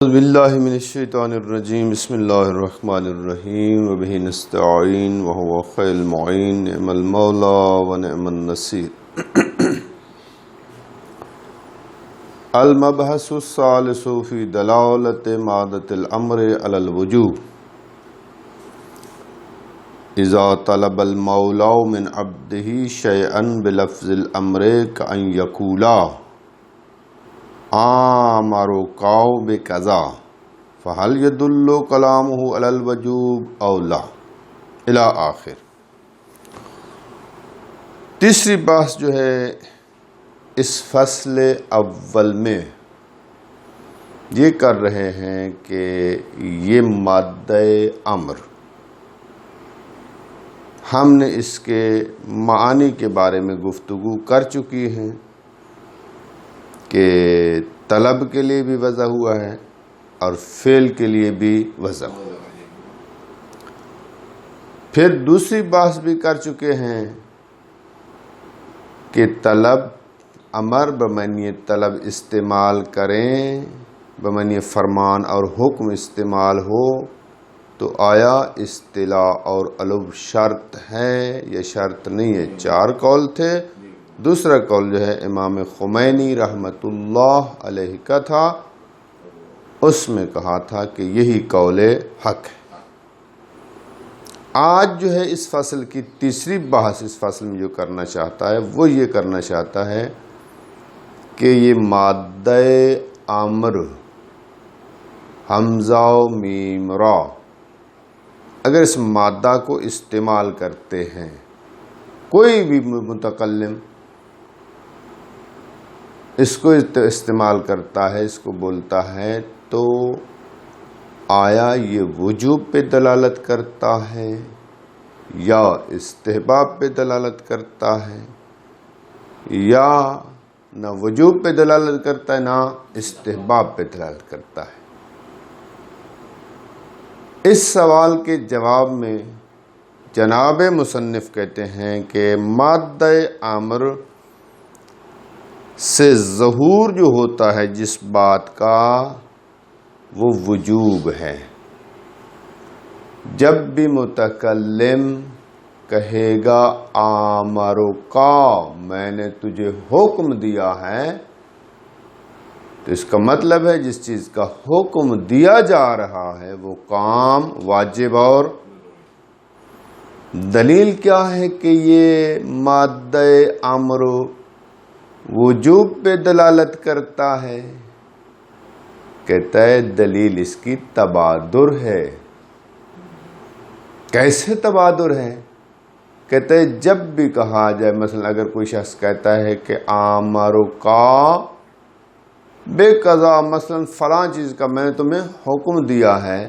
اعوذ باللہ من الشیطان الرجیم بسم اللہ الرحمن الرحیم وبہ نستعین وہو خیر المعین نعم المولا ونعم النصیر۔ المبحث الثالث فی دلالت مادۃ الامر علی الوجوب اذا طلب المولا من عبدہ شیئا بلفظ الامر کأن یقولا آمرکاو بکذا فہل یدل کلامہ علی الوجوب او لا الی آخر۔ تیسری بحث جو ہے اس فصل اول میں یہ کر رہے ہیں کہ یہ مادہ امر ہم نے اس کے معانی کے بارے میں گفتگو کر چکی ہیں کہ طلب کے لیے بھی وضع ہوا ہے اور فعل کے لیے بھی وضع ہوا ہے۔ پھر دوسری بحث بھی کر چکے ہیں کہ طلب امر بمعنی طلب استعمال کریں، بمعنی فرمان اور حکم استعمال ہو تو آیا اصطلاح اور علب شرط ہے یا شرط نہیں ہے۔ چار قول تھے۔ دوسرا قول جو ہے امام خمینی رحمۃ اللہ علیہ کا تھا، اس میں کہا تھا کہ یہی قول حق ہے۔ آج جو ہے اس فصل کی تیسری بحث اس فصل میں جو کرنا چاہتا ہے وہ یہ کرنا چاہتا ہے کہ یہ مادہ امر حمزہ و میم را اگر اس مادہ کو استعمال کرتے ہیں، کوئی بھی متکلم اس کو استعمال کرتا ہے، اس کو بولتا ہے، تو آیا یہ وجوب پہ دلالت کرتا ہے یا استحباب پہ دلالت کرتا ہے، یا نہ وجوب پہ دلالت کرتا ہے نہ استحباب پہ دلالت کرتا ہے۔ اس سوال کے جواب میں جناب مصنف کہتے ہیں کہ مادہ امر سے ظہور جو ہوتا ہے جس بات کا وہ وجوب ہے۔ جب بھی متکلم کہے گا آمرکا میں نے تجھے حکم دیا ہے، تو اس کا مطلب ہے جس چیز کا حکم دیا جا رہا ہے وہ کام واجب۔ اور دلیل کیا ہے کہ یہ مادہ امر وجوب پہ دلالت کرتا ہے؟ کہتا ہے دلیل اس کی تبادر ہے۔ کیسے تبادر ہے؟ کہتا ہے جب بھی کہا جائے، مثلا اگر کوئی شخص کہتا ہے کہ آمرکا بے قضا، مثلا فلاں چیز کا میں نے تمہیں حکم دیا ہے،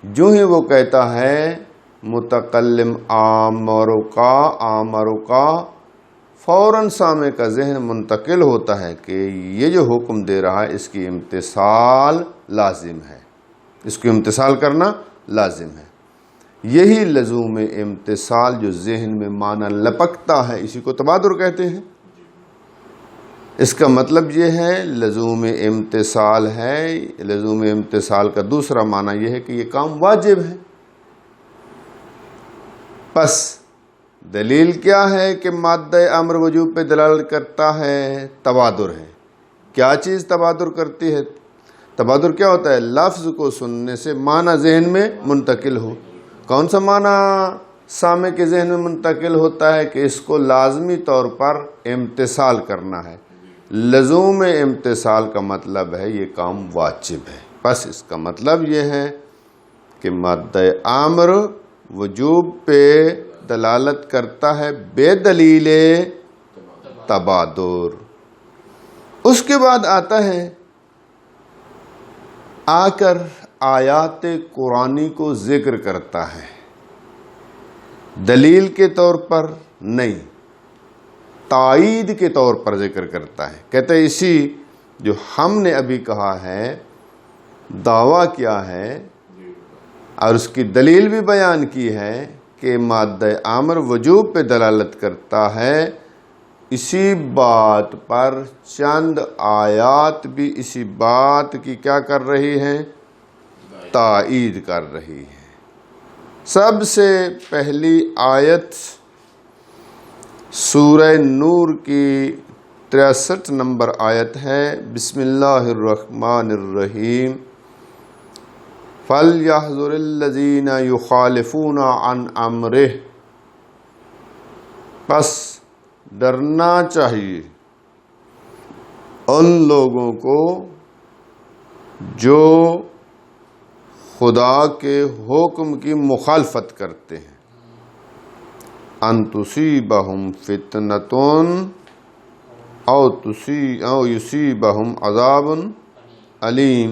جو ہی وہ کہتا ہے متکلم آمرکا فوراً سامع کا ذہن منتقل ہوتا ہے کہ یہ جو حکم دے رہا ہے اس کی امتثال لازم ہے، اس کو امتثال کرنا لازم ہے۔ یہی لزوم امتثال جو ذہن میں معنی لپکتا ہے اسی کو تبادر کہتے ہیں۔ اس کا مطلب یہ ہے لزوم امتثال ہے۔ لزوم امتثال کا دوسرا معنی یہ ہے کہ یہ کام واجب ہے۔ پس دلیل کیا ہے کہ مادہ امر وجوب پہ دلالت کرتا ہے؟ تبادر ہے۔ کیا چیز تبادر کرتی ہے؟ تبادر کیا ہوتا ہے؟ لفظ کو سننے سے معنی ذہن میں منتقل ہو۔ کون سا معنی سامع کے ذہن میں منتقل ہوتا ہے؟ کہ اس کو لازمی طور پر امتثال کرنا ہے۔ لزوم امتثال کا مطلب ہے یہ کام واجب ہے۔ بس اس کا مطلب یہ ہے کہ مادہ امر وجوب پہ دلالت کرتا ہے بے دلیل تبادر۔ اس کے بعد آتا ہے آ کر آیات قرآنی کو ذکر کرتا ہے، دلیل کے طور پر نہیں، تائید کے طور پر ذکر کرتا ہے۔ کہتا ہے اسی جو ہم نے ابھی کہا ہے، دعویٰ کیا ہے اور اس کی دلیل بھی بیان کی ہے کہ مادہ امر وجوب پہ دلالت کرتا ہے، اسی بات پر چند آیات بھی اسی بات کی کیا کر رہی ہیں؟ تائید کر رہی ہے۔ سب سے پہلی آیت سورہ نور کی 63 نمبر آیت ہے، بسم اللہ الرحمن الرحیم، فَلْيَحْذَرِ الَّذِينَ يُخَالِفُونَ عَنْ أَمْرِهِ، پس ڈرنا چاہیے ان لوگوں کو جو خدا کے حکم کی مخالفت کرتے ہیں، ان تصیبہم فتنۃ او یصیبہم عذاب علیم،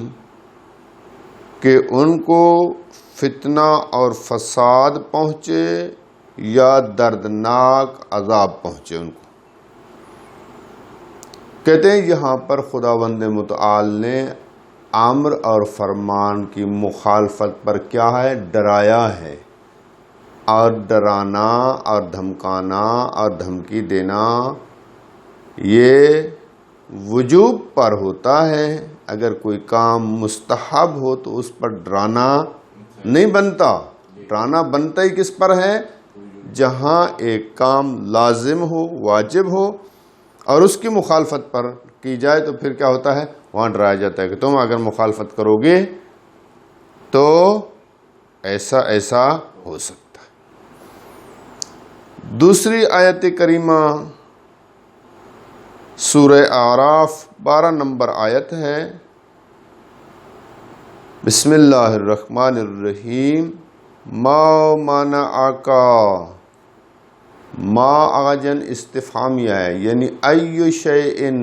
کہ ان کو فتنہ اور فساد پہنچے یا دردناک عذاب پہنچے ان کو۔ کہتے ہیں یہاں پر خداوند متعال نے امر اور فرمان کی مخالفت پر کیا ہے؟ ڈرایا ہے، اور ڈرانا اور دھمکانا اور دھمکی دینا یہ وجوب پر ہوتا ہے۔ اگر کوئی کام مستحب ہو تو اس پر ڈرانا نہیں بنتا، ڈرانا بنتا ہی کس پر ہے؟ جہاں ایک کام لازم ہو، واجب ہو، اور اس کی مخالفت پر کی جائے تو پھر کیا ہوتا ہے؟ وہاں ڈرایا جاتا ہے کہ تم اگر مخالفت کرو گے تو ایسا ایسا ہو سکتا ہے۔ دوسری آیت کریمہ سورہ اعراف 12 نمبر آیت ہے، بسم اللہ الرحمن الرحیم، ما منعک، ما آجن استفہامیہ ہے، یعنی ای شیئن،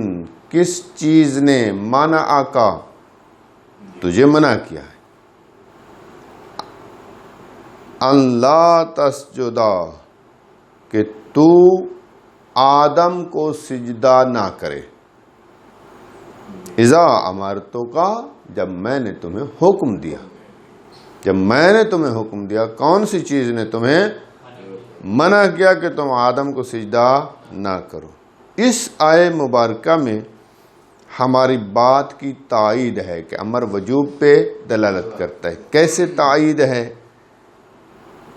کس چیز نے، منعک، تجھے منع کیا ہے، ان لا تسجدا، کہ تو آدم کو سجدہ نہ کرے، اذا امرتک، جب میں نے تمہیں حکم دیا، جب میں نے تمہیں حکم دیا، کون سی چیز نے تمہیں منع کیا کہ تم آدم کو سجدہ نہ کرو؟ اس آیے مبارکہ میں ہماری بات کی تائید ہے کہ امر وجوب پہ دلالت کرتا ہے۔ کیسے تائید ہے؟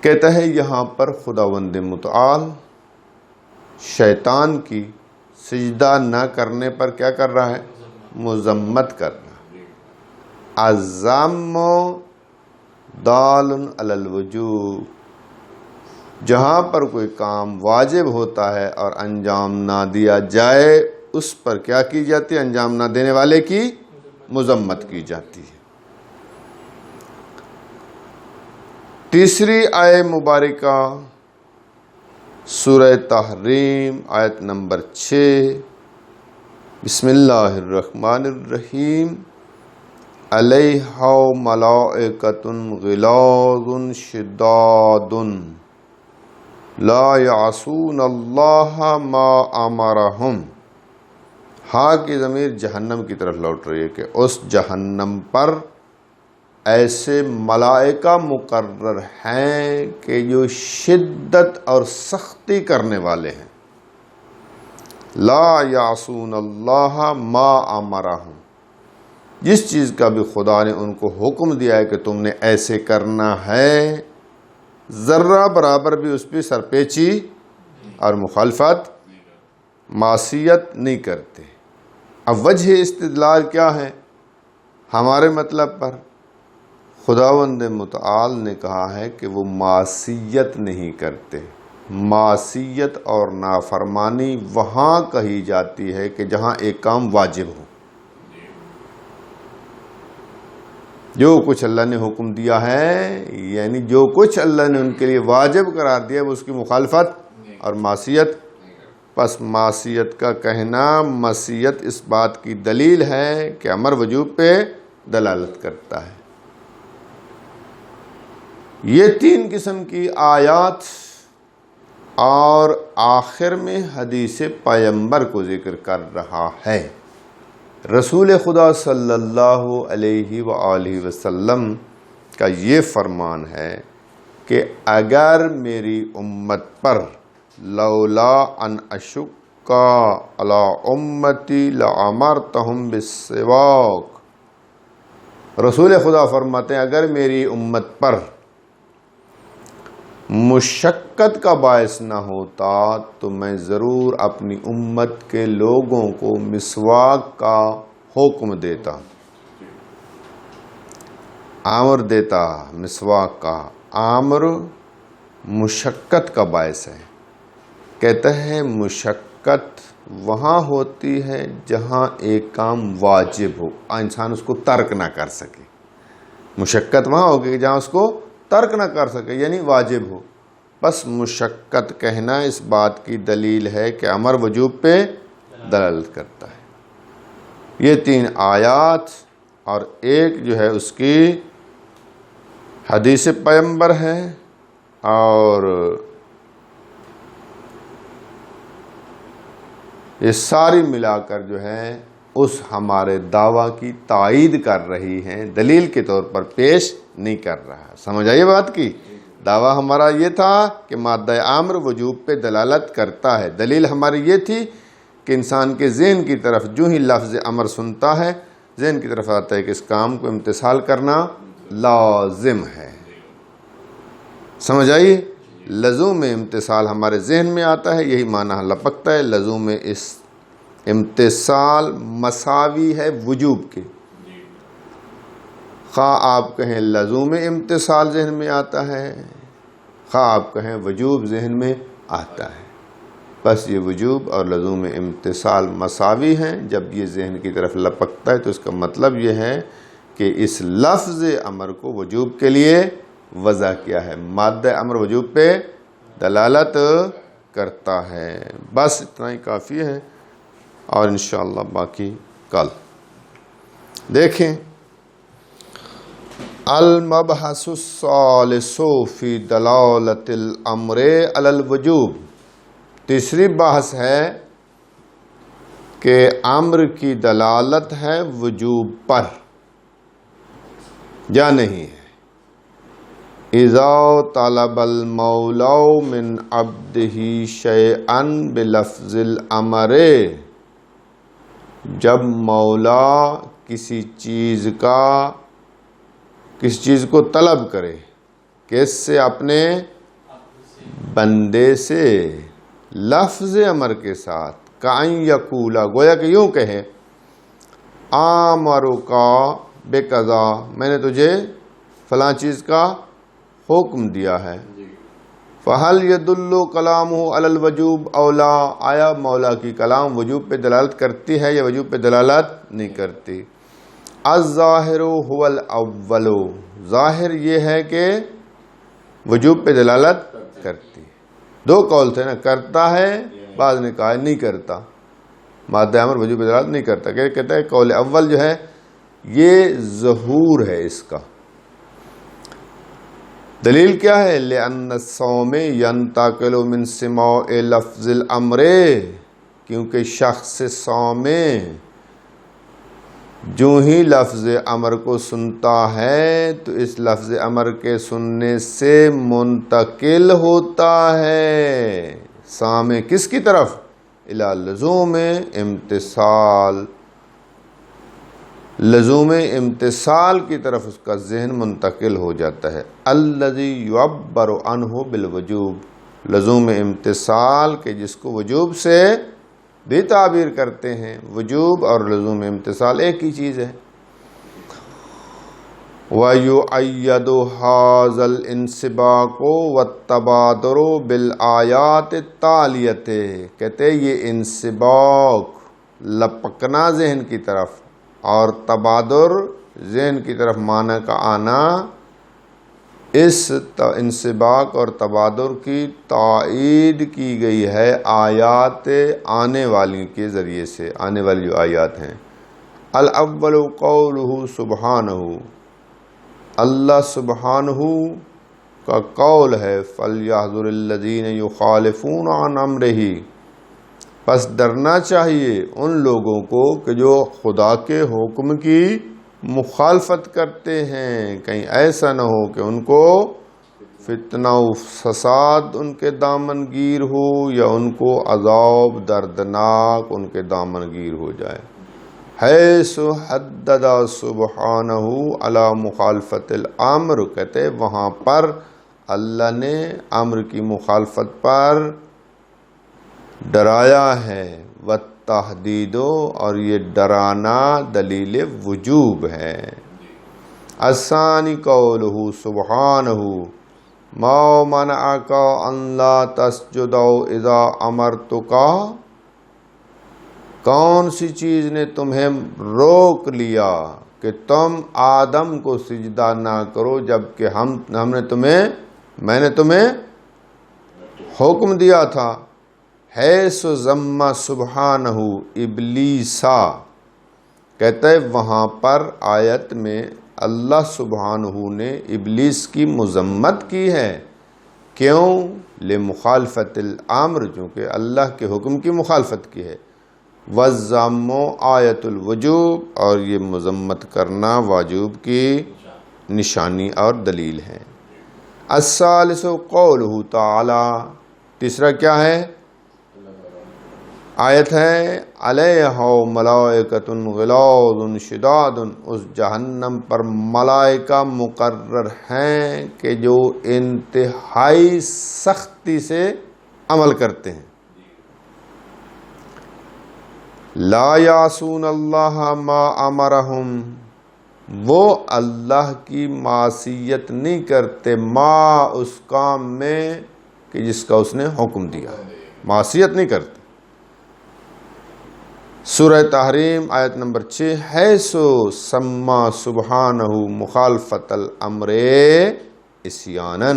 کہتا ہے یہاں پر خداوند متعال شیطان کی سجدہ نہ کرنے پر کیا کر رہا ہے؟ مذمت کر رہا ہے۔ الذم دال علی الوجوب، جہاں پر کوئی کام واجب ہوتا ہے اور انجام نہ دیا جائے اس پر کیا کی جاتی ہے؟ انجام نہ دینے والے کی مذمت کی جاتی ہے۔ تیسری آیت مبارکہ سورہ تحریم آیت نمبر 6، بسم اللہ الرحمن الرحیم، علیہا ملائکۃ غلاظ شداد لا یعصون اللہ ما امرہم، ہاں کی ضمیر جہنم کی طرف لوٹ رہی ہے کہ اس جہنم پر ایسے ملائکہ مقرر ہیں کہ جو شدت اور سختی کرنے والے ہیں، لا یعصون اللہ ما امرہم، جس چیز کا بھی خدا نے ان کو حکم دیا ہے کہ تم نے ایسے کرنا ہے، ذرہ برابر بھی اس پہ سرپیچی اور مخالفت، معصیت نہیں کرتے۔ اب وجہ استدلال کیا ہے ہمارے مطلب پر؟ خداوند متعال نے کہا ہے کہ وہ معصیت نہیں کرتے۔ معصیت اور نافرمانی وہاں کہی جاتی ہے کہ جہاں ایک کام واجب ہو، جو کچھ اللہ نے حکم دیا ہے، یعنی جو کچھ اللہ نے ان کے لیے واجب قرار دیا وہ اس کی مخالفت اور معصیت۔ پس معصیت کا کہنا معصیت اس بات کی دلیل ہے کہ امر وجوب پہ دلالت کرتا ہے۔ یہ 3 قسم کی آیات اور آخر میں حدیث پیغمبر کو ذکر کر رہا ہے۔ رسول خدا صلی اللہ علیہ وآلہ وسلم کا یہ فرمان ہے کہ اگر میری امت پر لولا ان اشق علی امتی لامرتہم بالسواک. رسول خدا فرماتے ہیں اگر میری امت پر مشقت کا باعث نہ ہوتا تو میں ضرور اپنی امت کے لوگوں کو مسواک کا حکم دیتا، امر دیتا. مسواک کا امر مشقت کا باعث ہے. کہتا ہے مشقت وہاں ہوتی ہے جہاں ایک کام واجب ہو، انسان اس کو ترک نہ کر سکے. مشقت وہاں ہوگی جہاں اس کو ترک نہ کر سکے، یعنی واجب ہو. بس مشقت کہنا اس بات کی دلیل ہے کہ امر وجوب پہ دلالت کرتا ہے. یہ 3 آیات اور ایک جو ہے اس کی حدیث پیغمبر ہے، اور یہ ساری ملا کر جو ہے اس ہمارے دعویٰ کی تائید کر رہی ہیں، دلیل کے طور پر پیش نہیں کر رہا. سمجھ آئیے بات کی؟ دعویٰ ہمارا یہ تھا کہ مادہ امر وجوب پہ دلالت کرتا ہے. دلیل ہماری یہ تھی کہ انسان کے ذہن کی طرف جو ہی لفظ امر سنتا ہے ذہن کی طرف آتا ہے کہ اس کام کو امتثال کرنا لازم ہے. سمجھ آئیے؟ لزوم امتثال ہمارے ذہن میں آتا ہے، یہی معنی لپکتا ہے. لزوم اس امتثال مساوی ہے وجوب کے. خواہ آپ کہیں لزوم امتثال ذہن میں آتا ہے، خواہ آپ کہیں وجوب ذہن میں آتا ہے. بس یہ وجوب اور لزوم امتثال مساوی ہیں. جب یہ ذہن کی طرف لپکتا ہے تو اس کا مطلب یہ ہے کہ اس لفظ امر کو وجوب کے لیے وضع کیا ہے. مادہ امر وجوب پہ دلالت کرتا ہے. بس اتنا ہی کافی ہے، اور انشاءاللہ باقی کل دیکھیں. المبحث الثالث فی دلالت الامر علی الوجوب. تیسری بحث ہے کہ امر کی دلالت ہے وجوب پر یا نہیں ہے. اذا طلب المولا من عبده شیئا بلفظ الامر. جب مولا کسی چیز کو طلب کرے، کس سے؟ اپنے بندے سے، لفظ امر کے ساتھ. کأن یقولا، گویا کہ یوں کہے آمرکا بکذا، میں نے تجھے فلاں چیز کا حکم دیا ہے. فہل یدل کلامہ علی الوجوب او لا. آیا مولا کی کلام وجوب پہ دلالت کرتی ہے یا وجوب پہ دلالت نہیں کرتی؟ الظاہر هو الاول. ظاہر یہ ہے کہ وجوب پہ دلالت کرتی. 2 قول تھے نا، کرتا ہے، بعض نے کہا نہیں کرتا. مادہ امر وجوب پہ دلالت نہیں کرتا. کہتا ہے قول اول جو ہے یہ ظہور ہے اس کا. دلیل کیا ہے؟ لأن الصوم ينتقل من سماع لفظ الامر. کیونکہ شخص صوم جو ہی لفظ امر کو سنتا ہے تو اس لفظ امر کے سننے سے منتقل ہوتا ہے. سامع کس کی طرف؟ الی لزوم امتثال. لزوم امتثال کی طرف اس کا ذہن منتقل ہو جاتا ہے. الذی یعبر عنہ بالوجوب. لزوم امتثال کے جس کو وجوب سے بھی تعبیر کرتے ہیں. وجوب اور لزوم امتثال ایک ہی چیز ہے. وَيُؤَيَّدُ هَذَا الْإِنْسِبَاقُ وَالتَّبَادُرُ بِالْآيَاتِ التَّالِيَةِ. کہتے یہ انسباق، لپکنا ذہن کی طرف، اور تبادر ذہن کی طرف معنی کا آنا، اس انسباق اور تبادر کی تائید کی گئی ہے آیات آنے والی کے ذریعے سے. آنے والی جو آیات ہیں. الاول قولہ سبحانہ. اللہ سبحانہ کا قول ہے فَلْيَحْذَرِ الَّذِينَ يُخَالِفُونَ عَنْ أَمْرِهِ. پس ڈرنا چاہیے ان لوگوں کو کہ جو خدا کے حکم کی مخالفت کرتے ہیں، کہیں ایسا نہ ہو کہ ان کو فتنہ و فساد ان کے دامن گیر ہو یا ان کو عذاب دردناک ان کے دامن گیر ہو جائے. حیث حدد سبحانہ علی مخالفت الامر، کہتے وہاں پر اللہ نے امر کی مخالفت پر ڈرایا ہے. والتحدید، اور یہ ڈرانا دلیل وجوب ہے. الثانی قولہ سبحانہ ما منعک ان لا تسجد اذا امرتک، کون سی چیز نے تمہیں روک لیا کہ تم آدم کو سجدہ نہ کرو جبکہ میں نے تمہیں حکم دیا تھا. حیث ذم سبحانہ ابلیسا، کہتا ہے وہاں پر آیت میں اللہ سبحانہ نے ابلیس کی مذمت کی ہے. کیوں؟ لمخالفت الامر، چونکہ اللہ کے حکم کی مخالفت کی ہے. والذم آیت الوجوب، اور یہ مذمت کرنا واجب کی نشانی اور دلیل ہے. الثالث قولہ تعالی، تیسرا کیا ہے؟ آیت ہے علیہ ملائکۃ غلاظ شداد، اس جہنم پر ملائکہ مقرر ہیں کہ جو انتہائی سختی سے عمل کرتے ہیں. لا یعصون اللہ ما امرہم، وہ اللہ کی معصیت نہیں کرتے ما اس کام میں کہ جس کا اس نے حکم دیا، معصیت نہیں کرتے. سورہ تحریم آیت نمبر 6، حیث سما سبحانہ مخالفت الامر عصیانا،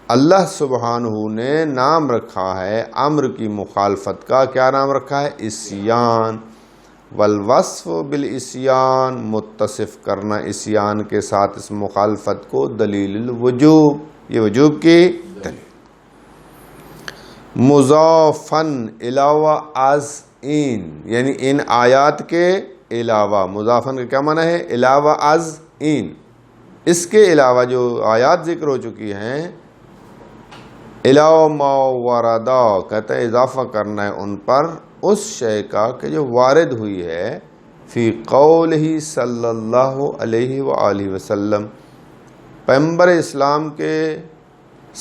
اللہ سبحانہ نے نام رکھا ہے امر کی مخالفت کا. کیا نام رکھا ہے؟ عصیان. والوصف بالعصیان، متصف کرنا عصیان کے ساتھ اس مخالفت کو دلیل الوجوب، یہ وجوب کی دلیل. مضافن علاوہ از ان، یعنی ان آیات کے علاوہ. مضافن کا کیا معنی ہے؟ علاوہ از ان، اس کے علاوہ جو آیات ذکر ہو چکی ہیں. علاوہ ما وردا، کہتا ہے اضافہ کرنا ہے ان پر اس شے کا کہ جو وارد ہوئی ہے فی قولہ صلی اللہ علیہ وآلہ وسلم، پیغمبر اسلام کے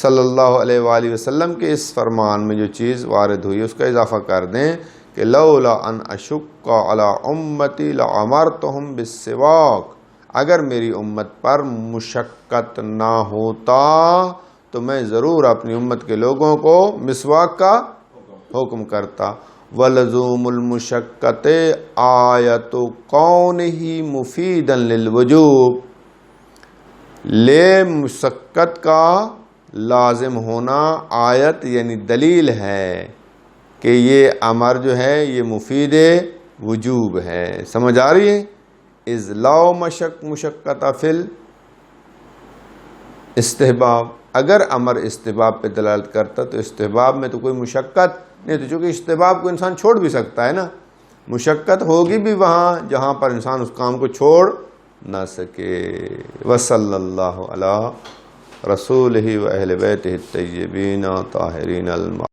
صلی اللہ علیہ وآلہ وسلم کے اس فرمان میں جو چیز وارد ہوئی اس کا اضافہ کر دیں کہ لولا ان اشق علی امتی لامرتہم بالسواک، اگر میری امت پر مشقت نہ ہوتا تو میں ضرور اپنی امت کے لوگوں کو مسواک کا حکم کرتا. ولزوم المشقت آیت کونہ مفیدا للوجوب، لے مشقت کا لازم ہونا آیت یعنی دلیل ہے کہ یہ امر جو ہے یہ مفید وجوب ہے. سمجھ آ رہی ہے؟ اذ لا مشقت فی استحباب، اگر امر استحباب پہ دلالت کرتا تو استحباب میں تو کوئی مشقت نہیں، تو چونکہ استحباب کو انسان چھوڑ بھی سکتا ہے نا، مشقت ہوگی بھی وہاں جہاں پر انسان اس کام کو چھوڑ نہ سکے. وصلی اللہ علی رسولہ و اہل بیتہ الطیبین الطاہرین